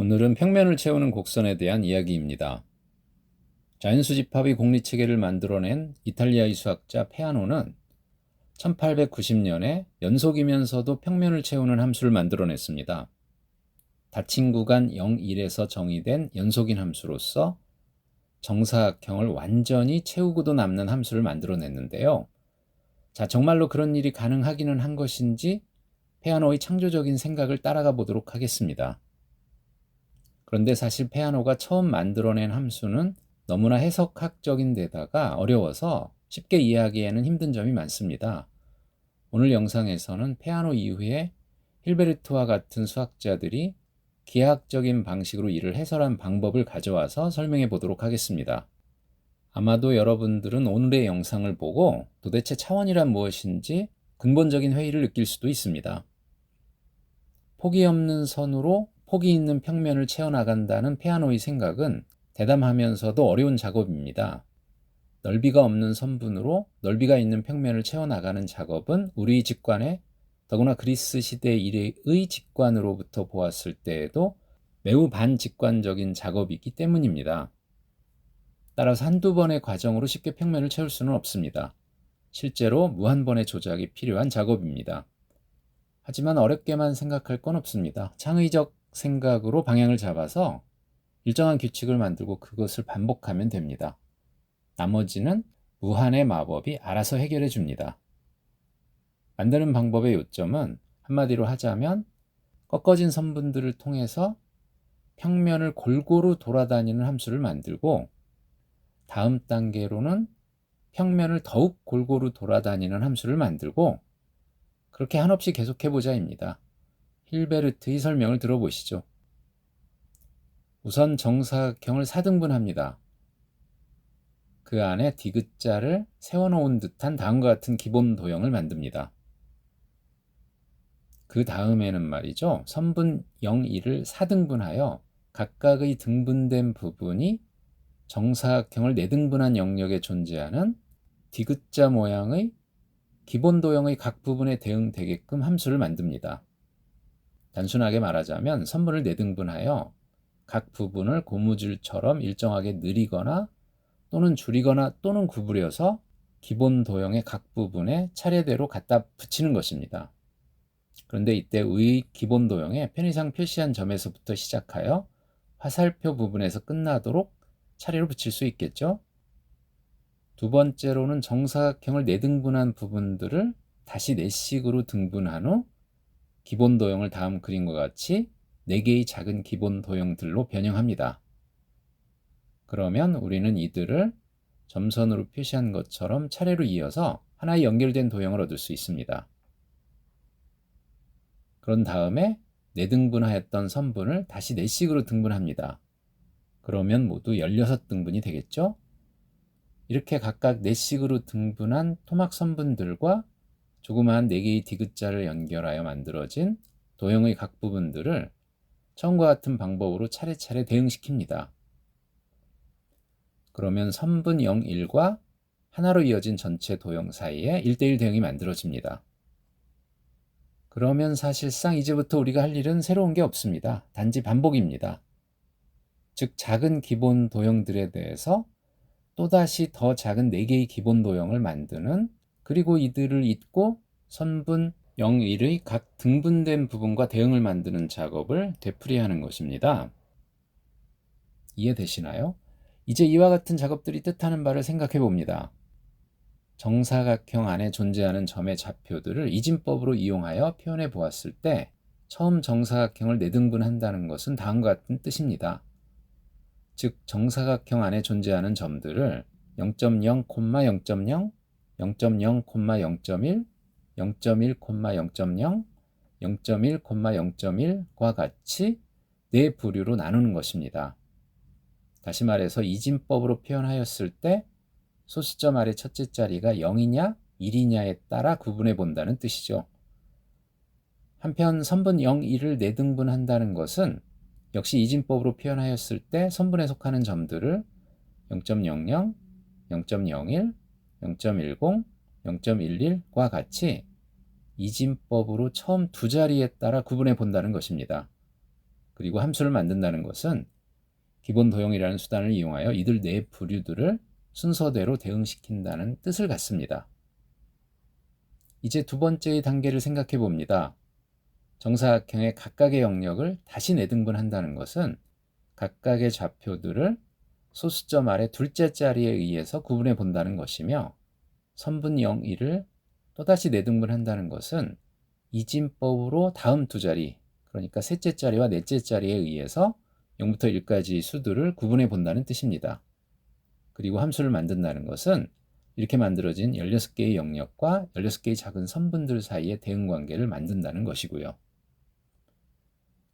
오늘은 평면을 채우는 곡선에 대한 이야기입니다. 자연수집합의 공리체계를 만들어낸 이탈리아의 수학자 페아노는 1890년에 연속이면서도 평면을 채우는 함수를 만들어냈습니다. 닫힌 구간 0, 1에서 정의된 연속인 함수로서 정사각형을 완전히 채우고도 남는 함수를 만들어냈는데요. 자, 정말로 그런 일이 가능하기는 한 것인지 페아노의 창조적인 생각을 따라가 보도록 하겠습니다. 그런데 사실 페아노가 처음 만들어낸 함수는 너무나 해석학적인 데다가 어려워서 쉽게 이해하기에는 힘든 점이 많습니다. 오늘 영상에서는 페아노 이후에 힐베르트와 같은 수학자들이 기하학적인 방식으로 이를 해설한 방법을 가져와서 설명해 보도록 하겠습니다. 아마도 여러분들은 오늘의 영상을 보고 도대체 차원이란 무엇인지 근본적인 회의를 느낄 수도 있습니다. 폭이 없는 선으로 폭이 있는 평면을 채워나간다는 페아노의 생각은 대담하면서도 어려운 작업입니다. 넓이가 없는 선분으로 넓이가 있는 평면을 채워나가는 작업은 우리 직관에, 더구나 그리스 시대 이래의 직관으로부터 보았을 때에도 매우 반직관적인 작업이기 때문입니다. 따라서 한두 번의 과정으로 쉽게 평면을 채울 수는 없습니다. 실제로 무한번의 조작이 필요한 작업입니다. 하지만 어렵게만 생각할 건 없습니다. 창의적 생각으로 방향을 잡아서 일정한 규칙을 만들고 그것을 반복하면 됩니다. 나머지는 무한의 마법이 알아서 해결해 줍니다. 만드는 방법의 요점은 한마디로 하자면 꺾어진 선분들을 통해서 평면을 골고루 돌아다니는 함수를 만들고 다음 단계로는 평면을 더욱 골고루 돌아다니는 함수를 만들고 그렇게 한없이 계속해보자입니다. 힐베르트의 설명을 들어보시죠. 우선 정사각형을 4등분합니다. 그 안에 디귿자를 세워놓은 듯한 다음과 같은 기본 도형을 만듭니다. 그 다음에는 말이죠. 선분 0, 1을 4등분하여 각각의 등분된 부분이 정사각형을 4등분한 영역에 존재하는 디귿자 모양의 기본 도형의 각 부분에 대응되게끔 함수를 만듭니다. 단순하게 말하자면 선분을 4등분하여 각 부분을 고무줄처럼 일정하게 늘리거나 또는 줄이거나 또는 구부려서 기본 도형의 각 부분에 차례대로 갖다 붙이는 것입니다. 그런데 이때 의 기본 도형에 편의상 표시한 점에서부터 시작하여 화살표 부분에서 끝나도록 차례로 붙일 수 있겠죠. 두 번째로는 정사각형을 4등분한 부분들을 다시 4식으로 등분한 후 기본 도형을 다음 그림과 같이 4개의 작은 기본 도형들로 변형합니다. 그러면 우리는 이들을 점선으로 표시한 것처럼 차례로 이어서 하나의 연결된 도형을 얻을 수 있습니다. 그런 다음에 4등분하였던 선분을 다시 4식으로 등분합니다. 그러면 모두 16등분이 되겠죠? 이렇게 각각 4식으로 등분한 토막 선분들과 조그마한 4개의 디귿자를 연결하여 만들어진 도형의 각 부분들을 처음과 같은 방법으로 차례차례 대응시킵니다. 그러면 선분 0, 1과 하나로 이어진 전체 도형 사이에 1대1 대응이 만들어집니다. 그러면 사실상 이제부터 우리가 할 일은 새로운 게 없습니다. 단지 반복입니다. 즉 작은 기본 도형들에 대해서 또다시 더 작은 4개의 기본 도형을 만드는, 그리고 이들을 잇고 선분 0, 1의 각 등분된 부분과 대응을 만드는 작업을 되풀이하는 것입니다. 이해되시나요? 이제 이와 같은 작업들이 뜻하는 바를 생각해 봅니다. 정사각형 안에 존재하는 점의 좌표들을 이진법으로 이용하여 표현해 보았을 때 처음 정사각형을 4등분한다는 것은 다음과 같은 뜻입니다. 즉 정사각형 안에 존재하는 점들을 0.0, 0.0, 0.0, 0.1, 0.1, 0.0, 0.1, 0.1과 같이 4부류로 나누는 것입니다. 다시 말해서 이진법으로 표현하였을 때 소수점 아래 첫째 자리가 0이냐 1이냐에 따라 구분해 본다는 뜻이죠. 한편 선분 0, 1을 4등분한다는 것은 역시 이진법으로 표현하였을 때 선분에 속하는 점들을 0.00, 0.01, 0.10, 0.11과 같이 이진법으로 처음 두 자리에 따라 구분해 본다는 것입니다. 그리고 함수를 만든다는 것은 기본 도형이라는 수단을 이용하여 이들 네 부류들을 순서대로 대응시킨다는 뜻을 갖습니다. 이제 두 번째의 단계를 생각해 봅니다. 정사각형의 각각의 영역을 다시 내등분한다는 것은 각각의 좌표들을 소수점 아래 둘째 자리에 의해서 구분해 본다는 것이며, 선분 0, 1을 또다시 내등분한다는 것은 이진법으로 다음 두 자리, 그러니까 셋째 자리와 넷째 자리에 의해서 0부터 1까지 수들을 구분해 본다는 뜻입니다. 그리고 함수를 만든다는 것은 이렇게 만들어진 16개의 영역과 16개의 작은 선분들 사이의 대응관계를 만든다는 것이고요.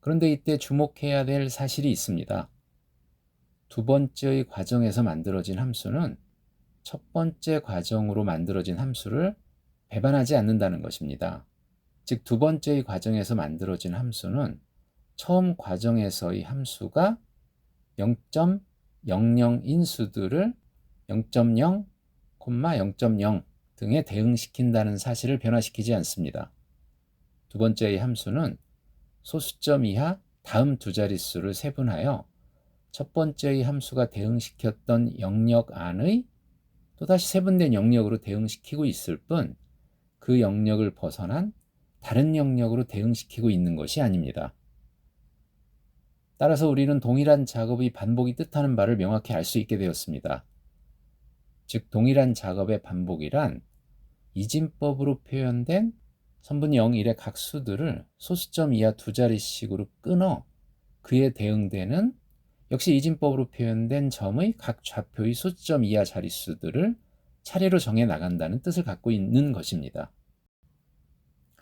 그런데 이때 주목해야 될 사실이 있습니다. 두 번째의 과정에서 만들어진 함수는 첫 번째 과정으로 만들어진 함수를 배반하지 않는다는 것입니다. 즉, 두 번째의 과정에서 만들어진 함수는 처음 과정에서의 함수가 0.00인 수들을 0.0, 0.0 등에 대응시킨다는 사실을 변화시키지 않습니다. 두 번째의 함수는 소수점 이하 다음 두 자릿수를 세분하여 첫 번째의 함수가 대응시켰던 영역 안의 또다시 세분된 영역으로 대응시키고 있을 뿐, 그 영역을 벗어난 다른 영역으로 대응시키고 있는 것이 아닙니다. 따라서 우리는 동일한 작업의 반복이 뜻하는 바를 명확히 알 수 있게 되었습니다. 즉, 동일한 작업의 반복이란 이진법으로 표현된 선분 0, 1의 각 수들을 소수점 이하 두 자릿씩으로 끊어 그에 대응되는 역시 이진법으로 표현된 점의 각 좌표의 소수점 이하 자릿수들을 차례로 정해 나간다는 뜻을 갖고 있는 것입니다.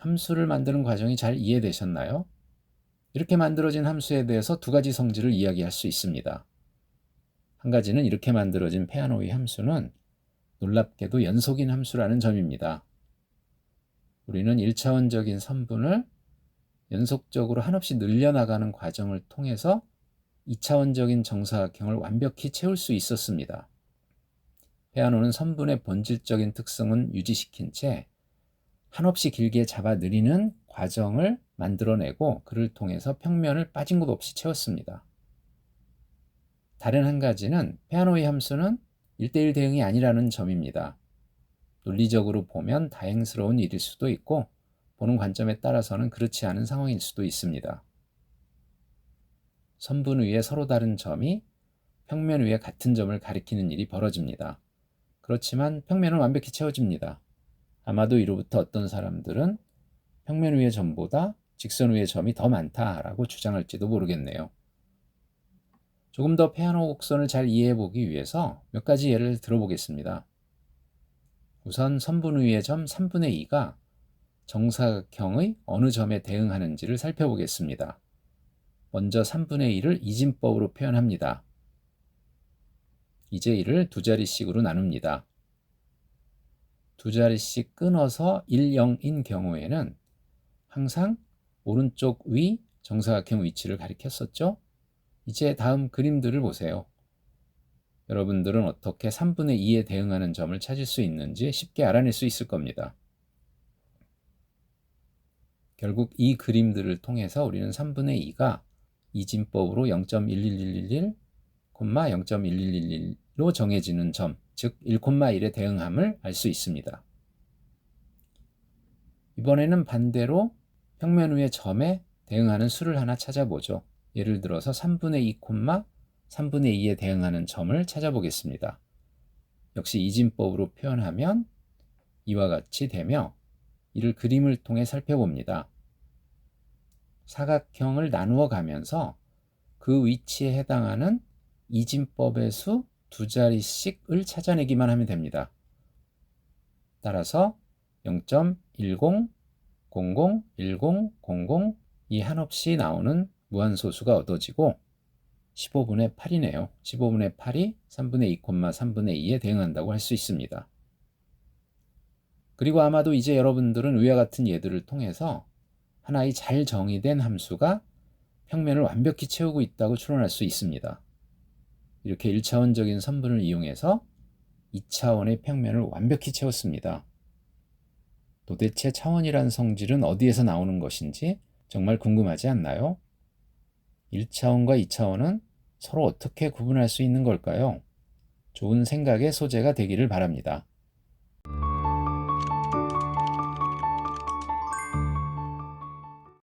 함수를 만드는 과정이 잘 이해되셨나요? 이렇게 만들어진 함수에 대해서 두 가지 성질을 이야기할 수 있습니다. 한 가지는 이렇게 만들어진 페아노의 함수는 놀랍게도 연속인 함수라는 점입니다. 우리는 1차원적인 선분을 연속적으로 한없이 늘려나가는 과정을 통해서 2차원적인 정사각형을 완벽히 채울 수 있었습니다. 페아노는 선분의 본질적인 특성은 유지시킨 채 한없이 길게 잡아 늘리는 과정을 만들어내고 그를 통해서 평면을 빠진 곳 없이 채웠습니다. 다른 한 가지는 페아노의 함수는 1대1 대응이 아니라는 점입니다. 논리적으로 보면 다행스러운 일일 수도 있고 보는 관점에 따라서는 그렇지 않은 상황일 수도 있습니다. 선분 위에 서로 다른 점이 평면 위에 같은 점을 가리키는 일이 벌어집니다. 그렇지만 평면은 완벽히 채워집니다. 아마도 이로부터 어떤 사람들은 평면 위의 점보다 직선 위의 점이 더 많다라고 주장할지도 모르겠네요. 조금 더 페아노 곡선을 잘 이해해 보기 위해서 몇 가지 예를 들어보겠습니다. 우선 선분 위의 점 3분의 2가 정사각형의 어느 점에 대응하는지를 살펴보겠습니다. 먼저 3분의 2를 이진법으로 표현합니다. 이제 이를 두 자리씩으로 나눕니다. 두 자리씩 끊어서 1, 0인 경우에는 항상 오른쪽 위 정사각형 위치를 가리켰었죠? 이제 다음 그림들을 보세요. 여러분들은 어떻게 3분의 2에 대응하는 점을 찾을 수 있는지 쉽게 알아낼 수 있을 겁니다. 결국 이 그림들을 통해서 우리는 3분의 2가 이진법으로 0.11111, 0.1111로 정해지는 점, 즉 1,1의 대응함을 알 수 있습니다. 이번에는 반대로 평면 위의 점에 대응하는 수를 하나 찾아보죠. 예를 들어서 3분의 2, 3분의 2에 대응하는 점을 찾아보겠습니다. 역시 이진법으로 표현하면 이와 같이 되며 이를 그림을 통해 살펴봅니다. 사각형을 나누어 가면서 그 위치에 해당하는 이진법의 수 두 자리씩을 찾아내기만 하면 됩니다. 따라서 0.10, 00, 10, 00 이 한없이 나오는 무한소수가 얻어지고 15분의 8이네요. 15분의 8이 3분의 2, 3분의 2에 대응한다고 할 수 있습니다. 그리고 아마도 이제 여러분들은 위와 같은 예들을 통해서 하나의 잘 정의된 함수가 평면을 완벽히 채우고 있다고 추론할 수 있습니다. 이렇게 1차원적인 선분을 이용해서 2차원의 평면을 완벽히 채웠습니다. 도대체 차원이란 성질은 어디에서 나오는 것인지 정말 궁금하지 않나요? 1차원과 2차원은 서로 어떻게 구분할 수 있는 걸까요? 좋은 생각의 소재가 되기를 바랍니다.